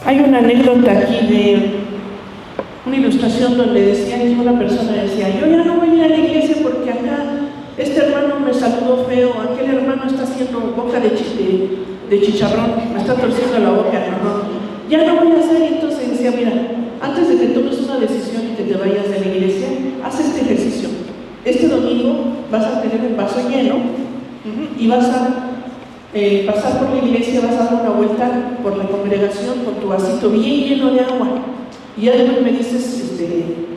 Hay una anécdota aquí de una ilustración donde decía que una persona decía: yo ya no voy a ir a la iglesia porque acá este hermano me saludó feo, aquel hermano está haciendo boca de chicharrón, me está torciendo la boca, ya no voy a hacer. Entonces decía: mira, antes de que tomes una decisión y que te vayas de la iglesia, haz este ejercicio. Este domingo vas a tener un vaso lleno y vas a pasar por la iglesia, vas a dar una vuelta por la congregación con tu vasito bien lleno de agua. Y ya después me dices,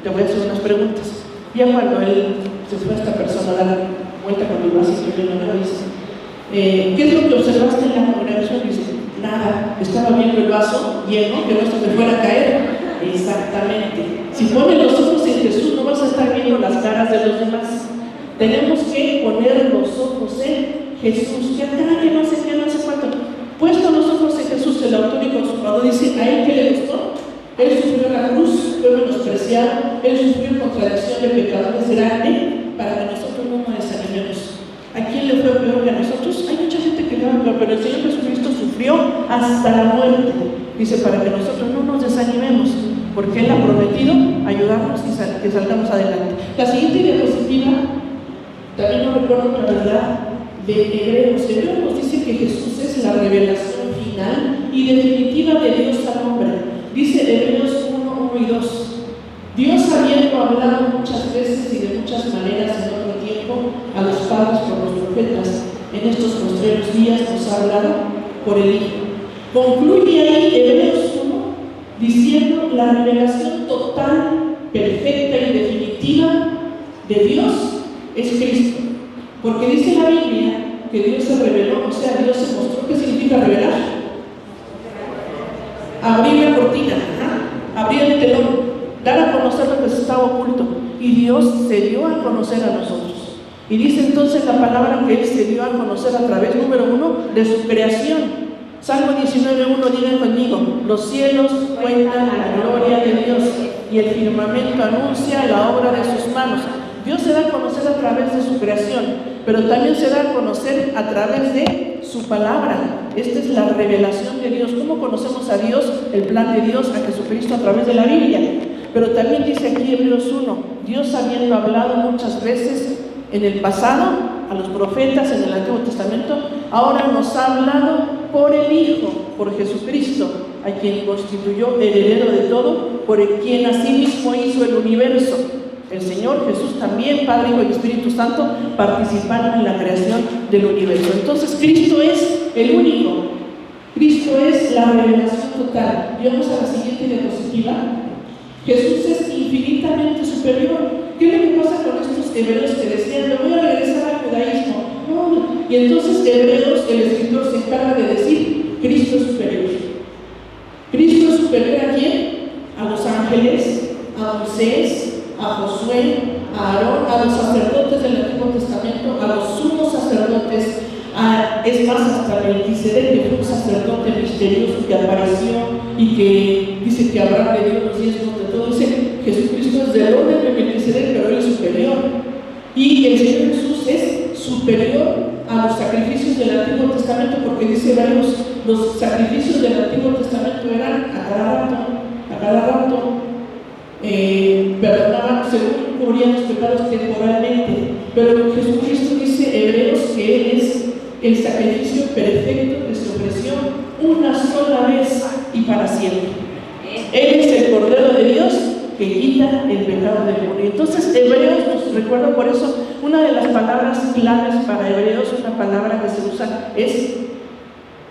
te voy a hacer unas preguntas. Ya cuando él se fue a esta persona a dar vuelta con el vasito lleno de agua, dice: ¿qué es lo que observaste en la congregación? Dice: nada, estaba viendo el vaso lleno, que no se me fuera a caer. Exactamente. Si pones los ojos en Jesús, no vas a estar viendo las caras de los demás. Tenemos que poner los ojos en Jesús. Ya nada, que no sé qué, no sé cuánto. Puesto los ojos en Jesús, el autor y consumador, dice: ¿a él qué le gustó? Él sufrió la cruz, fue menospreciado, él sufrió contradicción de pecadores grande para que nosotros no nos desanimemos. ¿A quién le fue peor que a nosotros? Hay mucha gente que le va peor, pero el Señor Jesucristo sufrió hasta la muerte. Dice, para que nosotros no nos desanimemos, porque Él ha prometido ayudarnos y que salgamos adelante. La siguiente diapositiva, también no recuerdo otra verdad, de Hebreos. Hebreos nos dice que Jesús es la revelación final y definitiva de Dios al hombre. Dice Hebreos 1, 1 y 2. Dios, habiendo hablado muchas veces y de muchas maneras en otro tiempo a los padres por los profetas, en estos postreros días nos ha hablado por el Hijo. Concluye ahí Hebreos 1 diciendo: la revelación total, perfecta y definitiva de Dios es Cristo. Porque dice la Biblia que Dios se reveló, o sea, Dios se mostró. ¿Qué significa revelar? Abrir la cortina, abrir el telón, dar a conocer lo que se estaba oculto. Y Dios se dio a conocer a nosotros. Y dice entonces la palabra que Él se dio a conocer a través, número 1, de su creación. Salmo 19:1, digan conmigo: los cielos cuentan la gloria de Dios y el firmamento anuncia la obra de sus manos. Dios se da a conocer a través de su creación, pero también se da a conocer a través de su palabra. Esta es la revelación de Dios. ¿Cómo conocemos a Dios? El plan de Dios, a Jesucristo, a través de la Biblia. Pero también dice aquí Hebreos 1, Dios habiendo hablado muchas veces en el pasado a los profetas en el Antiguo Testamento, ahora nos ha hablado por el Hijo, por Jesucristo, a quien constituyó heredero de todo, por quien asimismo hizo el universo. El Señor Jesús también, Padre, Hijo y Espíritu Santo, participaron en la creación del universo. Entonces Cristo es el único, Cristo es la revelación total. Y vamos a la siguiente diapositiva. Jesús es infinitamente superior. ¿Qué es lo que pasa con estos hebreos que decían: me voy a regresar al judaísmo? No. Y entonces Hebreos, el escritor, se encarga de decir: Cristo es superior. ¿Cristo es superior a quién? A los ángeles, a Moisés, a Josué, a Aarón, a los sacerdotes del Antiguo Testamento, a los sumos sacerdotes, es más, hasta Melquisedec, que fue un sacerdote misterioso que apareció y que dice que Abraham le dio los diezmos de todo. Dice: Jesucristo es del orden de Melquisedec, pero Él es superior. Y el Señor Jesús es superior a los sacrificios del Antiguo Testamento, porque dice Hebreos, los sacrificios del Antiguo Testamento eran a cada rato, perdonaban según cubrían los pecados temporalmente. Pero Jesucristo, dice Hebreos, que Él es el sacrificio perfecto que se ofreció una sola vez y para siempre. Él es el Cordero de Dios que quita el pecado del mundo. Y entonces Hebreos nos recuerda, por eso una de las palabras claves para Hebreos, una palabra que se usa es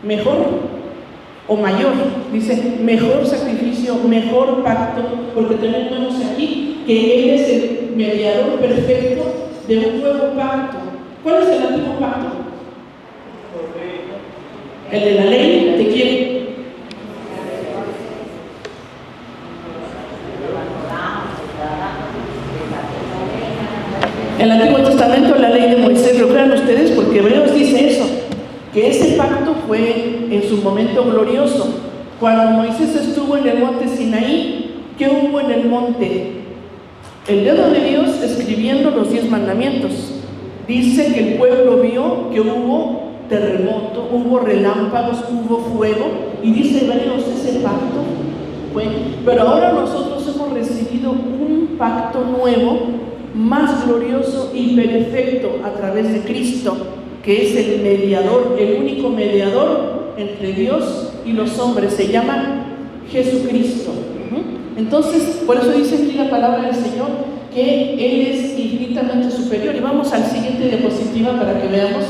mejor o mayor. Dice mejor sacrificio, mejor pacto, porque también vemos aquí que Él es el mediador perfecto de un nuevo pacto. ¿Cuál es el antiguo pacto? El de la ley. ¿De quién? El Antiguo Testamento, la ley de Moisés. Lo crean ustedes, porque Hebreos dice eso, que ese pacto fue en su momento glorioso. Cuando Moisés estuvo en el monte Sinaí, ¿qué hubo en el monte? El dedo de Dios escribiendo los 10 mandamientos. Dice que el pueblo vio que hubo terremoto, hubo relámpagos, hubo fuego, Y dice Hebreos, ese pacto fue, pero ahora nosotros hemos recibido un pacto nuevo, más glorioso y perfecto a través de Cristo, que es el mediador, el único mediador entre Dios y los hombres, se llama Jesucristo. Entonces, por eso dice aquí la palabra del Señor, que Él es infinitamente superior. Y vamos al siguiente diapositiva para que veamos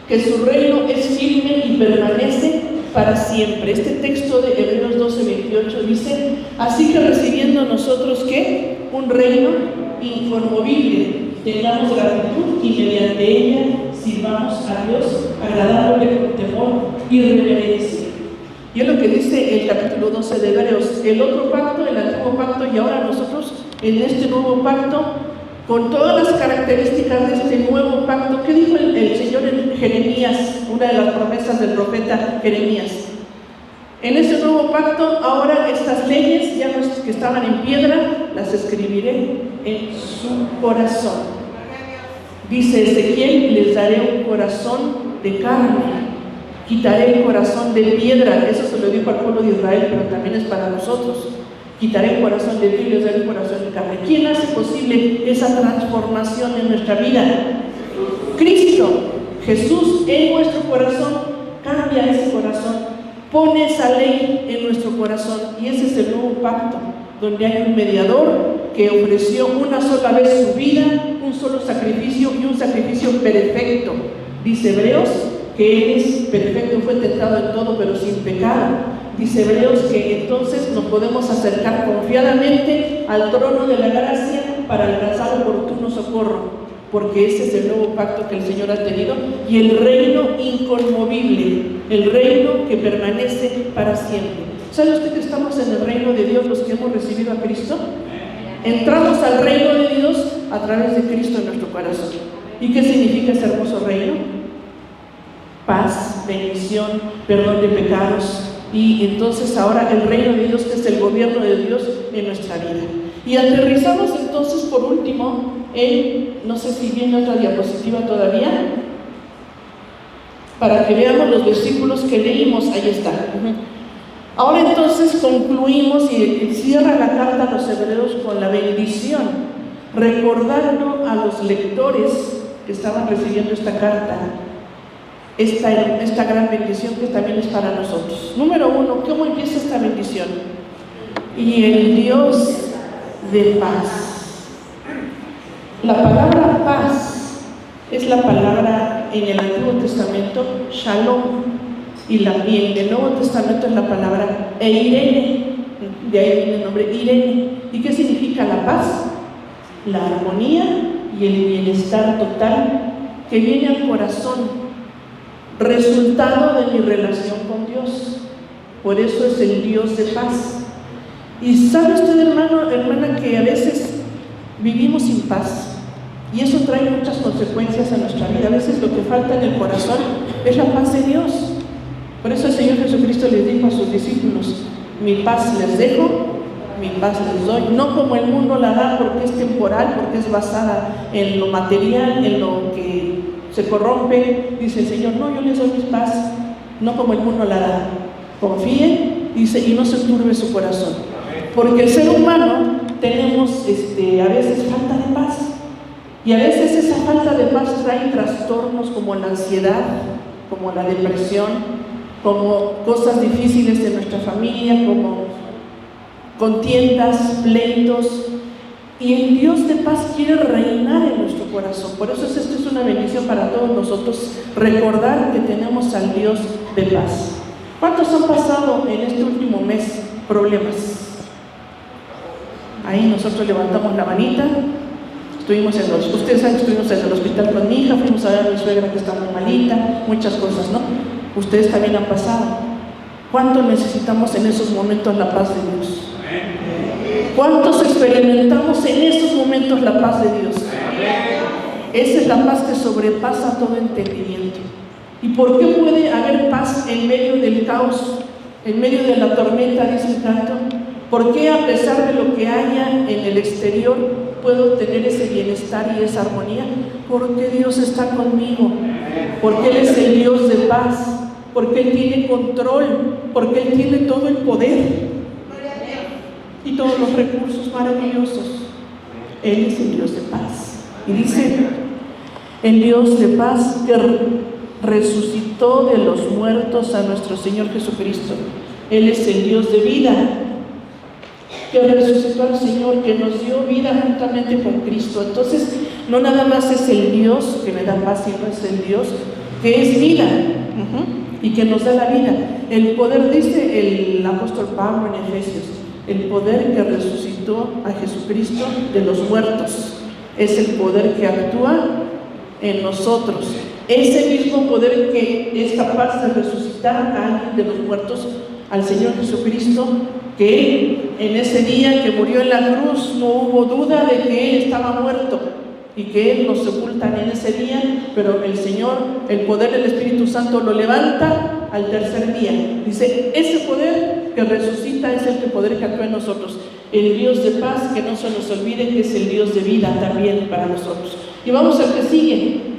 que su reino es firme y permanece para siempre. Este texto de Hebreos 12:28 dice: así que recibiendo nosotros, ¿qué? Un reino inconmovible, tengamos gratitud y mediante ella sirvamos a Dios, agradándole con temor y reverencia. Y es lo que dice el capítulo 12 de Hebreos: el otro pacto, el antiguo pacto, y ahora nosotros en este nuevo pacto, con todas las características de este nuevo pacto. ¿Qué dijo el Señor en Jeremías? Una de las promesas del profeta Jeremías. En ese nuevo pacto, ahora estas leyes, ya que estaban en piedra, las escribiré en su corazón. Dice Ezequiel: les daré un corazón de carne, quitaré el corazón de piedra. Eso se lo dijo al pueblo de Israel, pero también es para nosotros. Quitaré el corazón de piedra y les daré un corazón de carne. ¿Quién hace posible esa transformación en nuestra vida? Cristo. Jesús en nuestro corazón cambia ese corazón, pone esa ley en nuestro corazón, y ese es el nuevo pacto, donde hay un mediador que ofreció una sola vez su vida, un solo sacrificio, y un sacrificio perfecto. Dice Hebreos que Él es perfecto, fue tentado en todo pero sin pecado. Dice Hebreos que entonces nos podemos acercar confiadamente al trono de la gracia para alcanzar oportuno socorro, porque ese es el nuevo pacto que el Señor ha tenido, y el reino inconmovible, el reino que permanece para siempre. ¿Sabe usted que estamos en el reino de Dios los que hemos recibido a Cristo? Entramos al reino de Dios a través de Cristo en nuestro corazón. ¿Y qué significa ese hermoso reino? Paz, bendición, perdón de pecados. Y entonces ahora el reino de Dios, que es el gobierno de Dios en nuestra vida. Y aterrizamos entonces por último en, no sé si viene otra diapositiva todavía, para que veamos los versículos que leímos. Ahí está. Ahora entonces concluimos y cierra la carta a los Hebreos con la bendición, recordando a los lectores que estaban recibiendo esta carta esta gran bendición que también es para nosotros. Número 1, ¿cómo empieza esta bendición? Y el Dios de paz. La palabra paz es la palabra en el Antiguo Testamento Shalom, y en el Nuevo Testamento es la palabra Eirene. De ahí viene el nombre Irene. ¿Y qué significa la paz? La armonía y el bienestar total que viene al corazón, resultado de mi relación con Dios. Por eso es el Dios de paz. Y sabe usted, hermano, hermana, que a veces vivimos sin paz, y eso trae muchas consecuencias a nuestra vida. A veces lo que falta en el corazón es la paz de Dios. Por eso el Señor Jesucristo les dijo a sus discípulos: mi paz les dejo, mi paz les doy, no como el mundo la da, porque es temporal, porque es basada en lo material, en lo que se corrompe. Dice el Señor: no, yo les doy mi paz, no como el mundo la da. Confíen, dice, y no se turbe su corazón. Porque el ser humano tenemos a veces falta de paz, y a veces esa falta de paz trae trastornos como la ansiedad, como la depresión, como cosas difíciles de nuestra familia, como contiendas, pleitos. Y el Dios de paz quiere reinar en nuestro corazón. Por eso esto es una bendición para todos nosotros, recordar que tenemos al Dios de paz. ¿Cuántos han pasado en este último mes problemas? Ahí nosotros levantamos la manita. Ustedes saben que estuvimos en el hospital con mi hija, fuimos a ver a mi suegra que está muy malita, muchas cosas, ¿no? Ustedes también han pasado. ¿Cuánto necesitamos en esos momentos la paz de Dios? ¿Cuántos experimentamos en esos momentos la paz de Dios? Esa es la paz que sobrepasa todo entendimiento. ¿Y por qué puede haber paz en medio del caos, en medio de la tormenta, dice el canto? ¿Por qué, a pesar de lo que haya en el exterior, puedo tener ese bienestar y esa armonía? Porque Dios está conmigo, porque Él es el Dios de paz. porque Él tiene control, porque Él tiene todo el poder y todos los recursos maravillosos. Él es el Dios de paz. Y dice, el Dios de paz que resucitó de los muertos a nuestro Señor Jesucristo. Él es el Dios de vida, que resucitó al Señor, que nos dio vida juntamente con Cristo. Entonces, no nada más es el Dios que me da paz, sino es el Dios que es vida y que nos da la vida. El poder, dice el apóstol Pablo en Efesios, el poder que resucitó a Jesucristo de los muertos es el poder que actúa en nosotros. Ese mismo poder que es capaz de resucitar a alguien de los muertos, al Señor Jesucristo, que en ese día que murió en la cruz no hubo duda de que Él estaba muerto y que Él nos sepultan en ese día, pero el Señor, el poder del Espíritu Santo lo levanta al tercer día. Dice, ese poder que resucita es el poder que actúa en nosotros. El Dios de paz, que no se nos olvide que es el Dios de vida también para nosotros. Y vamos al que sigue.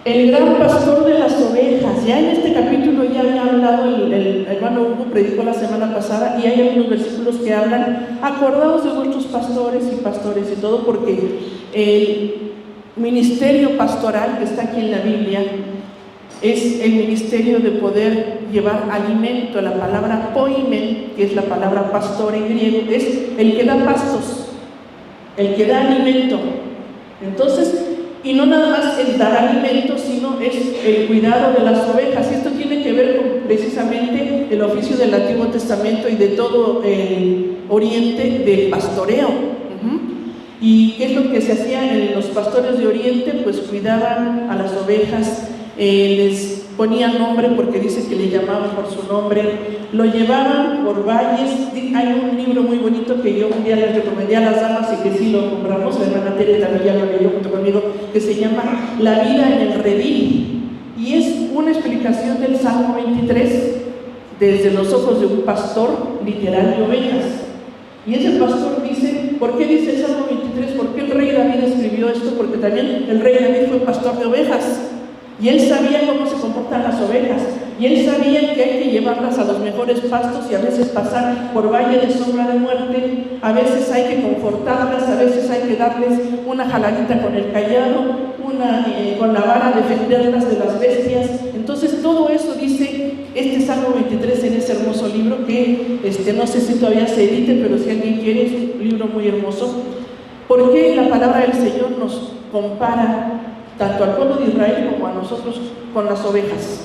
El gran pastor de las ovejas. Ya en este capítulo ya había hablado el hermano Hugo, predicó la semana pasada, y hay algunos versículos que hablan, acordaos de vuestros pastores y todo, porque el ministerio pastoral que está aquí en la Biblia es el ministerio de poder llevar alimento. La palabra poimen, que es la palabra pastor en griego, es el que da pastos, el que da alimento. Entonces, y no nada más es dar alimento, sino es el cuidado de las ovejas. Y esto tiene que ver con precisamente el oficio del Antiguo Testamento y de todo el Oriente del pastoreo. ¿Y qué es lo que se hacía en los pastores de Oriente? Pues cuidaban a las ovejas, les ponían nombre porque dice que le llamaban por su nombre, lo llevaban por valles. Hay un libro muy bonito que yo un día les recomendé a las damas y que sí lo compramos, la hermana Tere también ya lo leyó junto conmigo, que se llama La vida en el redil, y es una explicación del Salmo 23 desde los ojos de un pastor literal de ovejas. Y ese pastor dice, ¿por qué dice el Salmo 23? ¿Por qué el rey David escribió esto? Porque también el rey David fue pastor de ovejas. Y él sabía cómo se comportan las ovejas, y él sabía que hay que llevarlas a los mejores pastos y a veces pasar por valle de sombra de muerte, a veces hay que confortarlas, a veces hay que darles una jaladita con el cayado, con la vara defenderlas de las bestias. Entonces todo eso dice este Salmo 23 en ese hermoso libro que no sé si todavía se edite, pero si alguien quiere, es un libro muy hermoso, porque la palabra del Señor nos compara tanto al pueblo de Israel como a nosotros con las ovejas.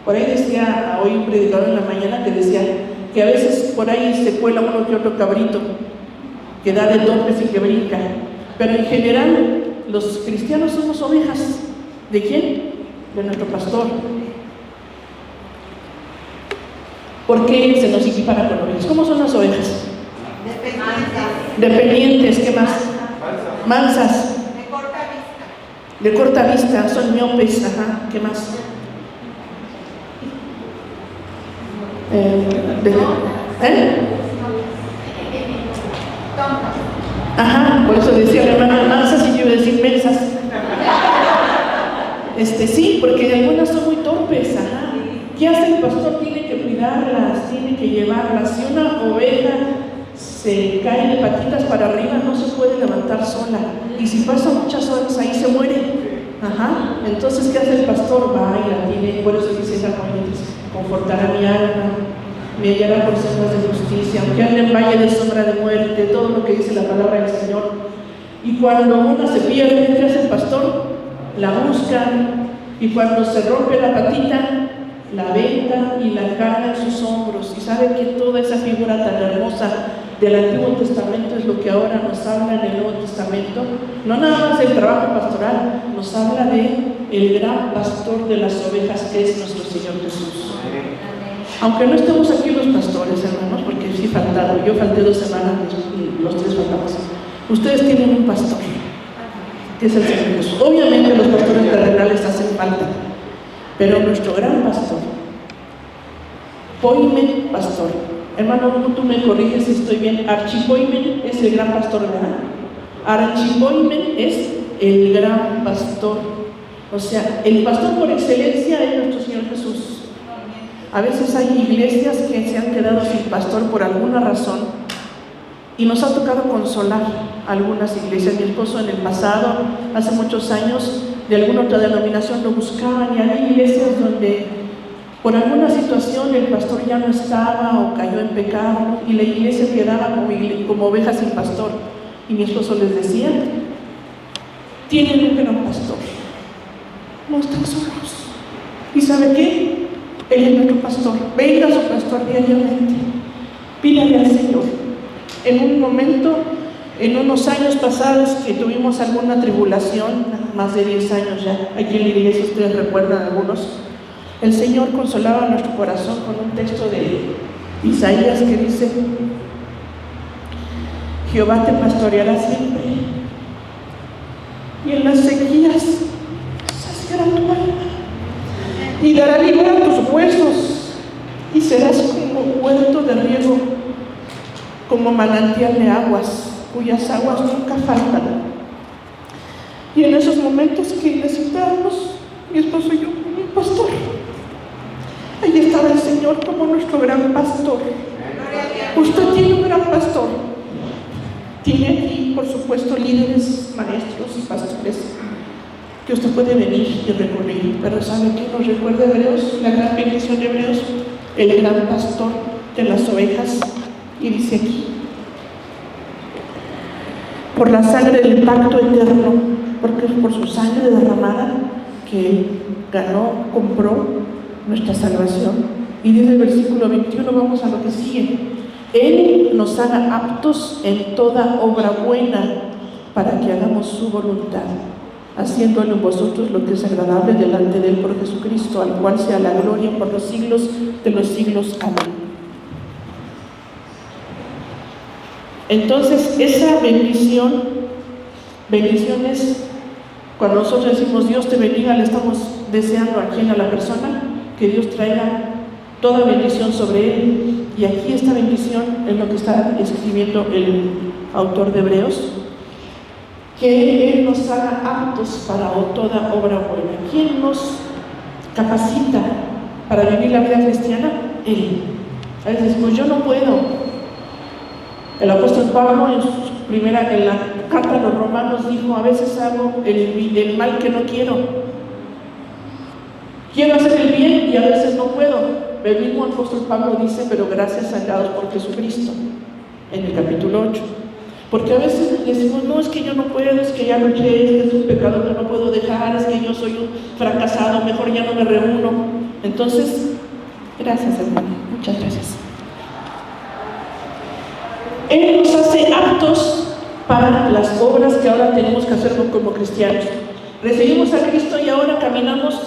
Por ahí decía, hoy un predicador en la mañana que decía que a veces por ahí se cuela uno que otro cabrito que da de topes y que brinca, pero en general los cristianos somos ovejas. ¿De quién? De nuestro pastor. ¿Por qué se nos equipara con ovejas? ¿Cómo son las ovejas? Dependientes. ¿Qué más? Mansas. De corta vista, son miopes. ¿Qué más? Por eso decía la hermana mansas y yo iba a decir mensas. Sí, porque algunas son muy torpes. ¿Qué hace el pastor? Tiene que cuidarlas, tiene que llevarlas. Si una oveja se cae de patitas para arriba, no se puede levantar sola, y si pasa muchas horas ahí se muere. Entonces, ¿qué hace el pastor? Va y la tiene. Por eso dice esa comunidad: confortará mi alma, me guiará por sendas de justicia, aunque ande en valle de sombra de muerte. Todo lo que dice la palabra del Señor. Y cuando una se pierde, ¿qué hace el pastor? La busca, y cuando se rompe la patita, la venda y la carga en sus hombros. Y sabe que toda esa figura tan hermosa del Antiguo Testamento es lo que ahora nos habla en el Nuevo Testamento. No nada más del trabajo pastoral, nos habla de el gran pastor de las ovejas, que es nuestro Señor Jesús. Aunque no estemos aquí los pastores, hermanos, porque sí faltaron, yo falté 2 semanas, los 3 faltamos. Ustedes tienen un pastor, que es el Señor Jesús. Obviamente los pastores terrenales hacen falta, pero nuestro gran pastor, poimen pastor. Hermano, tú me corriges si estoy bien. Archipoimen es el gran pastor, ¿verdad? Archipoimen es el gran pastor. O sea, el pastor por excelencia es nuestro Señor Jesús. A veces hay iglesias que se han quedado sin pastor por alguna razón y nos ha tocado consolar a algunas iglesias. Mi esposo en el pasado, hace muchos años, de alguna otra denominación lo buscaban, y había iglesias donde por alguna situación el pastor ya no estaba o cayó en pecado y la iglesia quedaba como ovejas sin pastor. Y mi esposo les decía: tienen un gran pastor, no están solos. ¿Y sabe qué? Él es nuestro pastor. Venga a su pastor diariamente, pídale al Señor. En un momento, en unos años pasados que tuvimos alguna tribulación, más de 10 años ya, aquí en la iglesia ustedes recuerdan algunos, el Señor consolaba nuestro corazón con un texto de Isaías que dice: Jehová te pastoreará siempre, y en las sequías saciará tu alma, y dará vigor a tus huesos, y serás como huerto de riego, como manantial de aguas, cuyas aguas nunca faltan. Y en esos momentos que necesitábamos, mi esposo y yo, un pastor, ahí estaba el Señor como nuestro gran pastor. Usted tiene un gran pastor. Tiene aquí, por supuesto, líderes, maestros y pastores que usted puede venir y recurrir. Pero ¿sabe qué nos recuerda Hebreos? La gran bendición de Hebreos, el gran pastor de las ovejas. Y dice aquí: por la sangre del pacto eterno, porque es por su sangre derramada que Él ganó, compró nuestra salvación. Y dice el versículo 21, vamos a lo que sigue: Él nos haga aptos en toda obra buena, para que hagamos su voluntad, haciéndolo en vosotros lo que es agradable delante de Él por Jesucristo, al cual sea la gloria por los siglos de los siglos. Amén. Entonces, esa bendiciones, cuando nosotros decimos Dios te bendiga, le estamos deseando a quien, a la persona, que Dios traiga toda bendición sobre él. Y aquí esta bendición es lo que está escribiendo el autor de Hebreos: que Él nos haga aptos para toda obra buena. ¿Quién nos capacita para vivir la vida cristiana? Él. A veces decimos, yo no puedo. El apóstol Pablo en la carta a los Romanos dijo: a veces hago el mal que no quiero. Quiero hacer el bien y a veces no puedo. El mismo apóstol Pablo dice: pero gracias a Dios por Jesucristo, en el capítulo 8. Porque a veces decimos: no, es que yo no puedo, es que ya luché, es que es un pecado que no puedo dejar, es que yo soy un fracasado, mejor ya no me reúno. Entonces, gracias, hermano, muchas gracias. Él nos hace aptos para las obras que ahora tenemos que hacer como cristianos. Recibimos a Cristo y ahora caminamos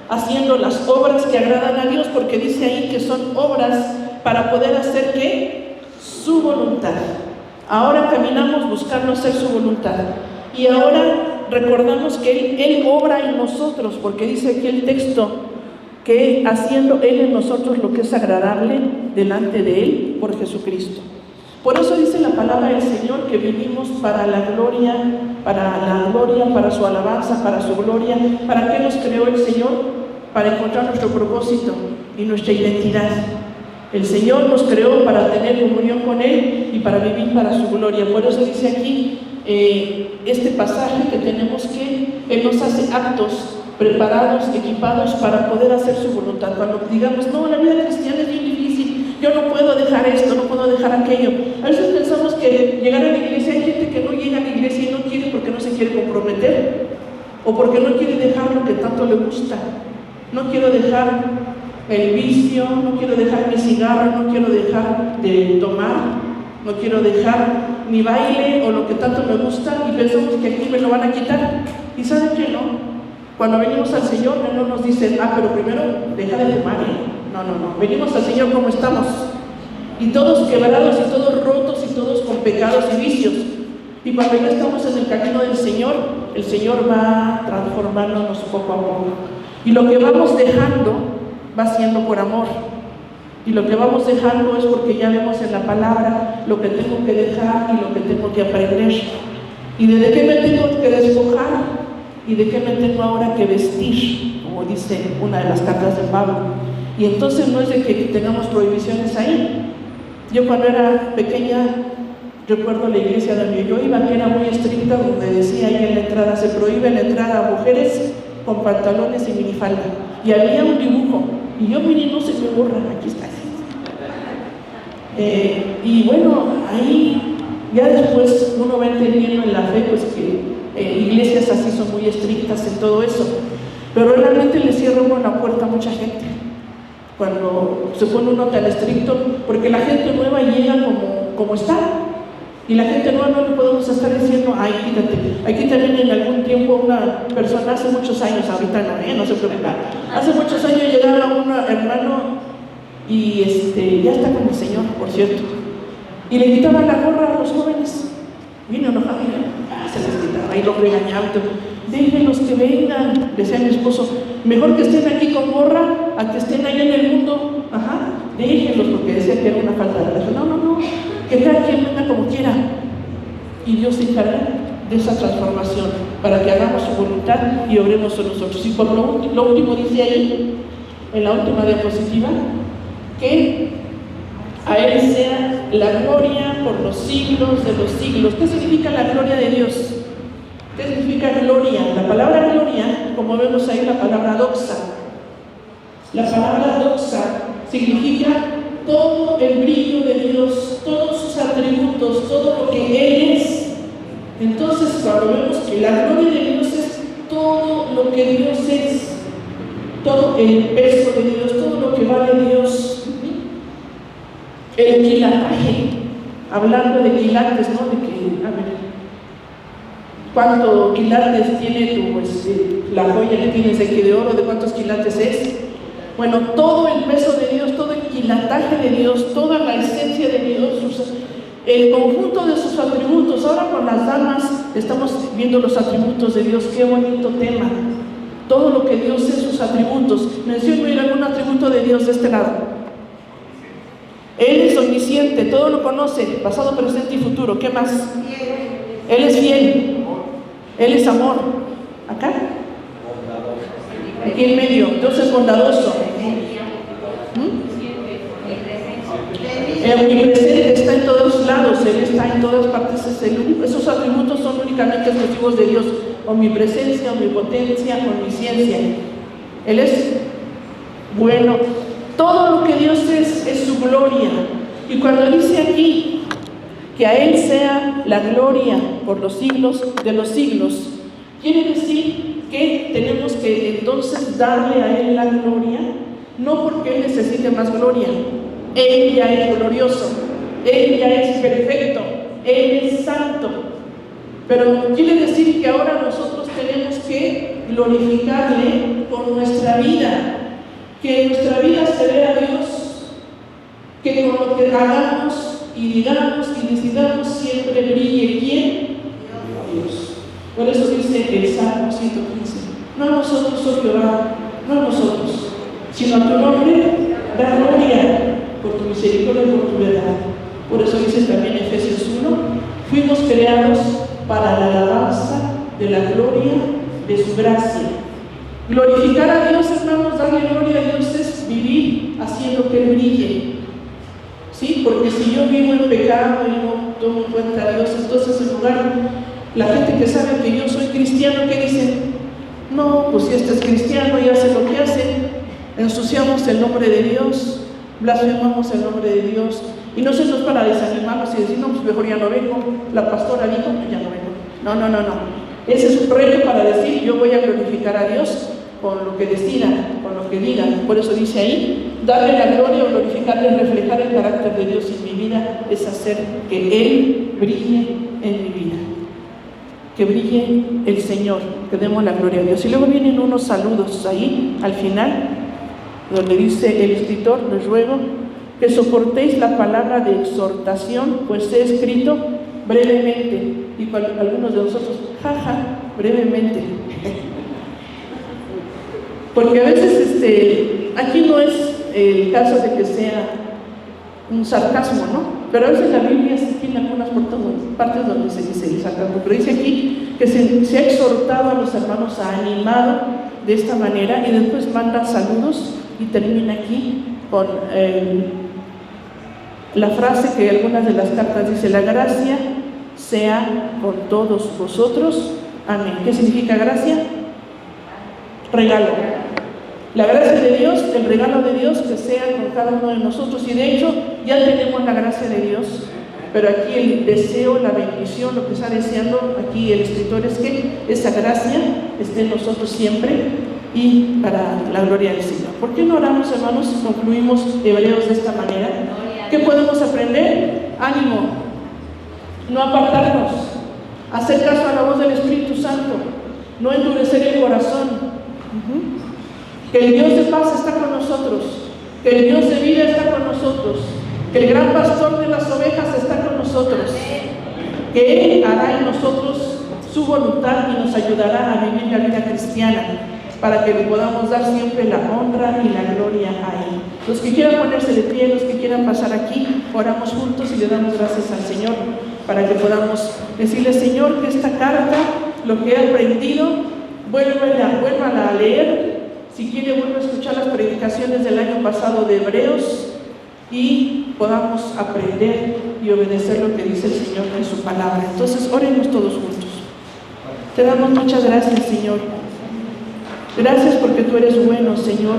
haciendo las obras que agradan a Dios, porque dice ahí que son obras para poder hacer ¿qué? Su voluntad. Ahora caminamos buscando hacer su voluntad. Y ahora recordamos que Él obra en nosotros, porque dice aquí el texto que haciendo Él en nosotros lo que es agradable delante de Él por Jesucristo. Por eso dice la palabra del Señor que vivimos para la gloria, para su alabanza, para su gloria. ¿Para qué nos creó el Señor? Para encontrar nuestro propósito y nuestra identidad. El Señor nos creó para tener comunión con Él y para vivir para su gloria. Por eso dice aquí este pasaje que tenemos que Él nos hace aptos, preparados, equipados para poder hacer su voluntad. Cuando digamos, no, la vida cristiana es bien difícil, yo no puedo dejar esto, no puedo dejar aquello. A veces pensamos que llegar a la iglesia, hay gente que no llega a la iglesia y no quiere porque no se quiere comprometer, o porque no quiere dejar lo que tanto le gusta. No quiero dejar el vicio, no quiero dejar mi cigarro, no quiero dejar de tomar, no quiero dejar mi baile o lo que tanto me gusta, y pensamos que aquí me lo van a quitar. ¿Y saben qué no? Cuando venimos al Señor, Él no nos dice, pero primero deja de fumar, No. Venimos al Señor como estamos, y todos quebrados, y todos rotos, y todos con pecados y vicios. Y cuando ya estamos en el camino del Señor, el Señor va transformándonos poco a poco. Y lo que vamos dejando va siendo por amor. Y lo que vamos dejando es porque ya vemos en la palabra lo que tengo que dejar y lo que tengo que aprender. ¿Y de qué me tengo que despojar? ¿Y de qué me tengo ahora que vestir? Como dice una de las cartas de Pablo. Y entonces no es de que tengamos prohibiciones ahí. Yo cuando era pequeña, recuerdo la iglesia donde yo iba, que era muy estricta, donde decía ahí en la entrada, se prohíbe la entrada a mujeres con pantalones y minifalda. Y había un dibujo, y yo mire, no se me borra, aquí está. Y bueno, ahí ya después uno va entendiendo en la fe, pues que iglesias así son muy estrictas en todo eso, pero realmente le cierra uno la puerta a mucha gente cuando se pone uno tan estricto, porque la gente nueva llega como está, y la gente nueva no le podemos estar diciendo, ay, quítate. Aquí también en algún tiempo una persona, hace muchos años, ahorita no se preocupe, hace muchos años llegaba un hermano y ya está con el Señor, por cierto, y le quitaban la gorra a los jóvenes. Vino una familia, se les quitaba y lo regañaban. Déjenlos que vengan, decía mi esposo, mejor que estén aquí con gorra a que estén allá en el mundo. Déjenlos, porque decía que era una falta de respeto. No, que cada quien venga como quiera, y Dios se encarga de esa transformación para que hagamos su voluntad y obremos a nosotros. Y por lo último dice ahí, en la última diapositiva, que a Él sea la gloria por los siglos de los siglos. ¿Qué significa la gloria de Dios? ¿Qué significa gloria? La palabra gloria, como vemos ahí, la palabra doxa. La palabra doxa significa todo el brillo de Dios, todos sus atributos, todo lo que Él es. Entonces, cuando vemos que la gloria de Dios es todo lo que Dios es, todo el peso de Dios, todo lo que vale Dios. El quilataje, hablando de quilates, ¿no? De que, a ver, ¿cuántos quilates tiene la joya que tienes aquí de oro? ¿De cuántos quilates es? Bueno, todo el peso de Dios, todo el quilataje de Dios, toda la esencia de Dios, el conjunto de sus atributos. Ahora con las damas estamos viendo los atributos de Dios. Qué bonito tema. Todo lo que Dios es, sus atributos. Menciono algún atributo de Dios de este lado. Él es omnisciente, todo lo conoce, pasado, presente y futuro. ¿Qué más? Él es fiel. Él es amor. ¿Acá? Aquí en medio. Dios es bondadoso. El omnipresente, está en todos lados. Él está en todas partes. Esos atributos son únicamente exclusivos de Dios. Omnipresencia, omnipotencia, omnisciencia. Él es bueno. Todo lo que Dios es su gloria. Y cuando dice aquí que a Él sea la gloria por los siglos de los siglos, quiere decir que tenemos que entonces darle a Él la gloria, no porque Él necesite más gloria. Él ya es glorioso, Él ya es perfecto, Él es santo. Pero quiere decir que ahora nosotros tenemos que glorificarle con nuestra vida. Que en nuestra vida se vea a Dios, que con lo que hagamos y digamos y decidamos siempre brille. ¿Quién? Dios. Por eso dice el Salmo 115, no a nosotros, oh Jehová, no a nosotros, sino a tu nombre da gloria por tu misericordia y por tu verdad. Por eso dice también Efesios 1, fuimos creados para la alabanza de la gloria de su gracia. Glorificar a Dios, hermanos, darle gloria a Dios es vivir haciendo que Él brille. ¿Sí? Porque si yo vivo en pecado y no tomo en cuenta a Dios, entonces en lugar, la gente que sabe que yo soy cristiano, ¿qué dicen? No, pues si este es cristiano y hace lo que hace, ensuciamos el nombre de Dios, blasfemamos el nombre de Dios, y no se nos para desanimarnos y decir, no, pues mejor ya no vengo, la pastora dijo, pues ya no vengo. No. Ese es un reto para decir, yo voy a glorificar a Dios con lo que decidan, con lo que digan. Por eso dice ahí, darle la gloria o glorificarle, reflejar el carácter de Dios en mi vida, es hacer que Él brille en mi vida. Que brille el Señor, que demos la gloria a Dios. Y luego vienen unos saludos ahí, al final, donde dice el escritor, les ruego que soportéis la palabra de exhortación, pues he escrito brevemente. Y para algunos de nosotros, brevemente. Porque a veces aquí no es el caso de que sea un sarcasmo, ¿no? Pero a veces la Biblia sí tiene algunas partes donde se dice el sarcasmo, pero dice aquí que se ha exhortado a los hermanos, ha animado de esta manera, y después manda saludos y termina aquí con la frase que algunas de las cartas dice: la gracia sea con todos vosotros, amén. ¿Qué significa gracia? Regalo. La gracia de Dios, el regalo de Dios, que sea con cada uno de nosotros. Y de hecho ya tenemos la gracia de Dios, pero aquí el deseo, la bendición, lo que está deseando aquí el escritor es que esa gracia esté en nosotros siempre y para la gloria del Señor. ¿Por qué no oramos, hermanos? Concluimos Hebreos de esta manera. ¿Qué podemos aprender? Ánimo, no apartarnos, hacer caso a la voz del Espíritu Santo, no endurecer el corazón. Que el Dios de paz está con nosotros, que el Dios de vida está con nosotros, que el gran pastor de las ovejas está con nosotros, que Él hará en nosotros su voluntad y nos ayudará a vivir la vida cristiana, para que le podamos dar siempre la honra y la gloria a Él. Los que quieran ponerse de pie, los que quieran pasar aquí, oramos juntos y le damos gracias al Señor, para que podamos decirle: Señor, que esta carta, lo que he aprendido, vuélvala a leer. Si quiere, vuelva a escuchar las predicaciones del año pasado de Hebreos y podamos aprender y obedecer lo que dice el Señor en su palabra. Entonces, oremos todos juntos. Te damos muchas gracias, Señor. Gracias porque tú eres bueno, Señor,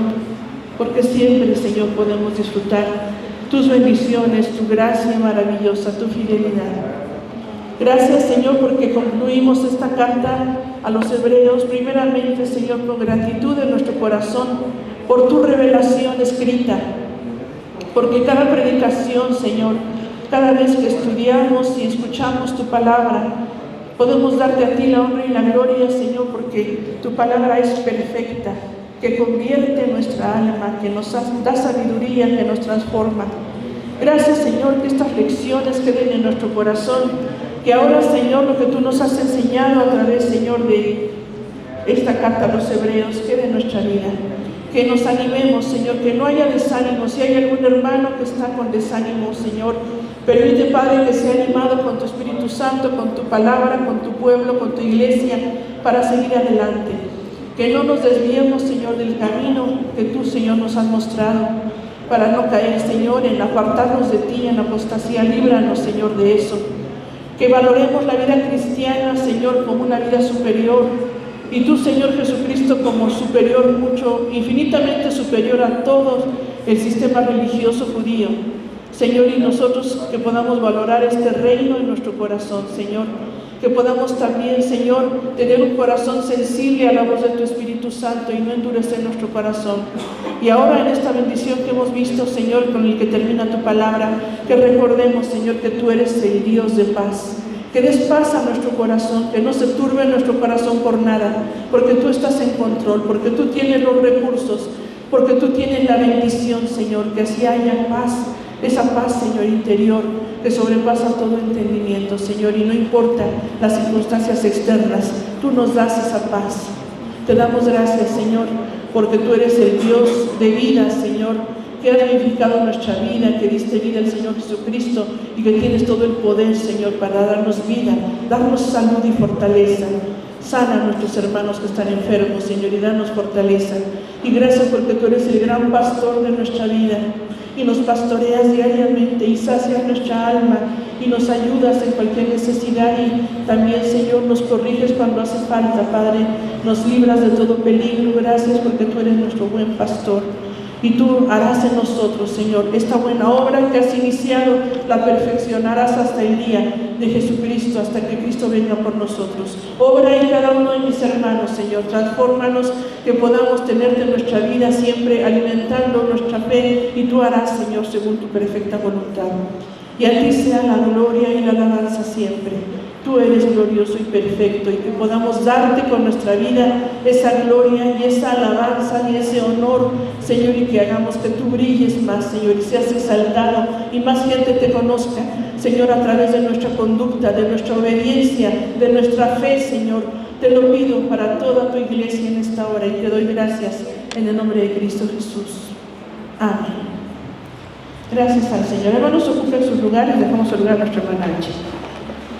porque siempre, Señor, podemos disfrutar tus bendiciones, tu gracia maravillosa, tu fidelidad. Gracias, Señor, porque concluimos esta carta a los hebreos, primeramente, Señor, con gratitud en nuestro corazón por tu revelación escrita, porque cada predicación, Señor, cada vez que estudiamos y escuchamos tu palabra, podemos darte a ti la honra y la gloria, Señor, porque tu palabra es perfecta, que convierte nuestra alma, que nos da sabiduría, que nos transforma. Gracias, Señor, que estas lecciones queden en nuestro corazón, que ahora, Señor, lo que tú nos has enseñado a través, Señor, de esta carta a los hebreos, quede en nuestra vida. Que nos animemos, Señor, que no haya desánimo. Si hay algún hermano que está con desánimo, Señor, permite, Padre, que sea animado con tu Espíritu Santo, con tu palabra, con tu pueblo, con tu iglesia, para seguir adelante. Que no nos desviemos, Señor, del camino que tú, Señor, nos has mostrado, para no caer, Señor, en apartarnos de ti, en apostasía. Líbranos, Señor, de eso. Que valoremos la vida cristiana, Señor, como una vida superior, y tú, Señor Jesucristo, como superior, mucho, infinitamente superior a todo el sistema religioso judío. Señor, y nosotros que podamos valorar este reino en nuestro corazón, Señor, que podamos también, Señor, tener un corazón sensible a la voz de tu Espíritu Santo y no endurecer nuestro corazón. Y ahora, en esta bendición que hemos visto, Señor, con el que termina tu palabra, que recordemos, Señor, que tú eres el Dios de paz. Que des paz a nuestro corazón, que no se turbe nuestro corazón por nada, porque tú estás en control, porque tú tienes los recursos, porque tú tienes la bendición, Señor, que así haya paz, esa paz, Señor, interior, que sobrepasa todo entendimiento, Señor, y no importa las circunstancias externas, tú nos das esa paz. Te damos gracias, Señor, porque tú eres el Dios de vida, Señor, que has vivificado nuestra vida, que diste vida al Señor Jesucristo y que tienes todo el poder, Señor, para darnos vida, darnos salud y fortaleza. Sana a nuestros hermanos que están enfermos, Señor, y danos fortaleza. Y gracias porque tú eres el gran pastor de nuestra vida y nos pastoreas diariamente y sacias nuestra alma y nos ayudas en cualquier necesidad y también, Señor, nos corriges cuando hace falta, Padre. Nos libras de todo peligro. Gracias porque tú eres nuestro buen pastor. Y tú harás en nosotros, Señor, esta buena obra que has iniciado, la perfeccionarás hasta el día de Jesucristo, hasta que Cristo venga por nosotros. Obra en cada uno de mis hermanos, Señor, transfórmanos, que podamos tenerte en nuestra vida siempre alimentando nuestra fe, y tú harás, Señor, según tu perfecta voluntad. Y a ti sea la gloria y la alabanza siempre. Tú eres glorioso y perfecto, y que podamos darte con nuestra vida esa gloria y esa alabanza y ese honor, Señor, y que hagamos que tú brilles más, Señor, y seas exaltado y más gente te conozca, Señor, a través de nuestra conducta, de nuestra obediencia, de nuestra fe, Señor. Te lo pido para toda tu iglesia en esta hora y te doy gracias en el nombre de Cristo Jesús. Amén. Gracias al Señor. Hermanos, ocupen sus lugares, dejamos saludar a nuestra hermana Angie.